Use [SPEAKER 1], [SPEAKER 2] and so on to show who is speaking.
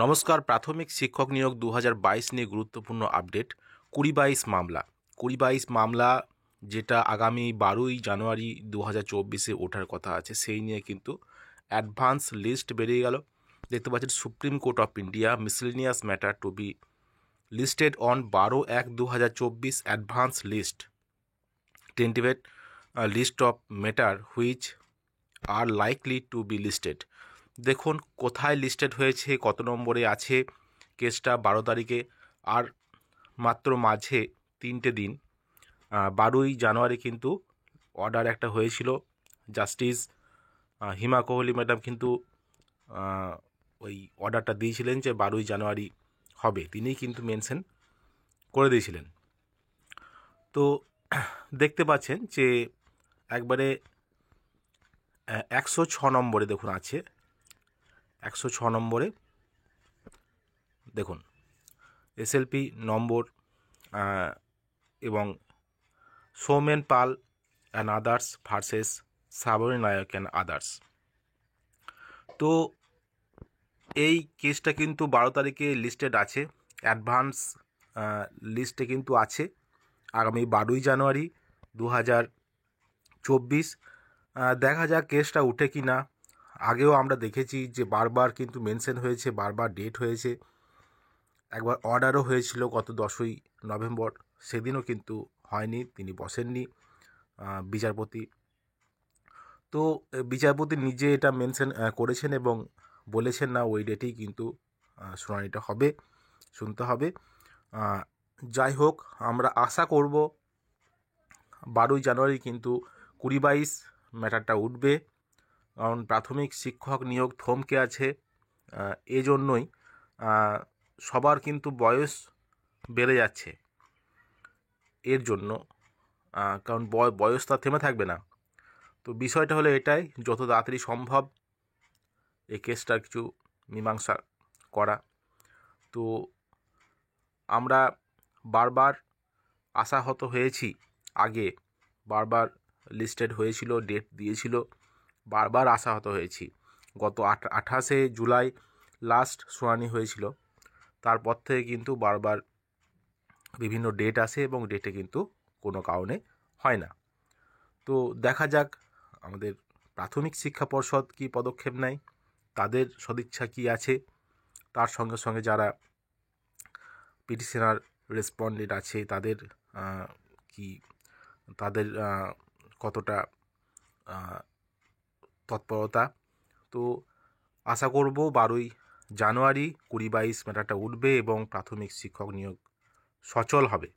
[SPEAKER 1] নমস্কার। প্রাথমিক শিক্ষক নিয়োগ 2022 নিয়ে গুরুত্বপূর্ণ আপডেট। 20-22 মামলা 20-22 মামলা যেটা আগামী 12ই জানুয়ারি 2024-এ ওঠার কথা আছে, সেই নিয়ে কিন্তু অ্যাডভান্স লিস্ট বেরিয়ে গেল। দেখতে পাচ্ছেন, supreme court of India miscellaneous matter to be listed on 12/1/2024 advance list tentative list of matter which are likely to be listed. দেখুন কোথায় লিস্টেড হয়েছে, কত নম্বরে আছে কেসটা। 12 তারিখে আর মাত্র মাঝে 3টে দিন। 12ই জানুয়ারি কিন্তু অর্ডার একটা হয়েছিল। জাস্টিস হিমা কোহলি ম্যাডাম কিন্তু ওই অর্ডারটা দিয়েছিলেন যে 12ই জানুয়ারি হবে, তিনিই কিন্তু মেনশন করে দিয়েছিলেন। তো দেখতে পাচ্ছেন যে একবারে 106 নম্বরে দেখুন আছে। 106 নম্বরে দেখুন এসএলপি নম্বর এবং Soumen Pal and others versus Shrabani Nayak and others. তো এই কেসটা কিন্তু 12 তারিখে লিস্টেড আছে, অ্যাডভান্স লিস্টে কিন্তু আছে আগামী 12ই জানুয়ারি 2024। দেখা যাক কেসটা উঠে কি না। আগেও আমরা দেখেছি যে বারবার কিন্তু মেনশন হয়েছে, বারবার ডেট হয়েছে, একবার অর্ডারও হয়েছিল গত 10ই নভেম্বর, সেদিনও কিন্তু হয়নি, তিনি বসেননি বিচারপতি। তো বিচারপতি নিজে এটা মেনশন করেছেন এবং বলেছেন না ওই ডেটেই কিন্তু শুনানিটা হবে, শুনতে হবে। যাই হোক, আমরা আশা করব 12ই জানুয়ারি কিন্তু 20-22 ম্যাটারটা উঠবে, কারণ প্রাথমিক শিক্ষক নিয়োগ থমকে আছে। এজন্যই সবার কিন্তু বয়স বেড়ে যাচ্ছে, এর জন্য, কারণ বয়স তো থেমে থাকবে না। তো বিষয়টা হলো এটাই, যত তাড়াতাড়ি সম্ভব এই কেসটার কিছু মীমাংসা করা। তো আমরা বারবার আশাহত হয়েছি, আগে বারবার লিস্টেড হয়েছিল, ডেট দিয়েছিল, বারবার আশাহত হয়েছি। গত 28শে জুলাই লাস্ট শুনানি হয়েছিল, তারপর থেকে কিন্তু বারবার বিভিন্ন ডেট আসে এবং ডেটে কিন্তু কোনো কারণে হয় না। তো দেখা যাক আমাদের প্রাথমিক শিক্ষা পর্ষদ কী পদক্ষেপ নেয়, তাদের সদিচ্ছা কী আছে, তার সঙ্গে সঙ্গে যারা পিটিশনার রেসপন্ডেন্ট আছে তাদের কি, তাদের কতটা তৎপরতা। তো আশা করব 12ই জানুয়ারি 20-22 ম্যাটারটা উঠবে এবং প্রাথমিক শিক্ষক নিয়োগ সচল হবে।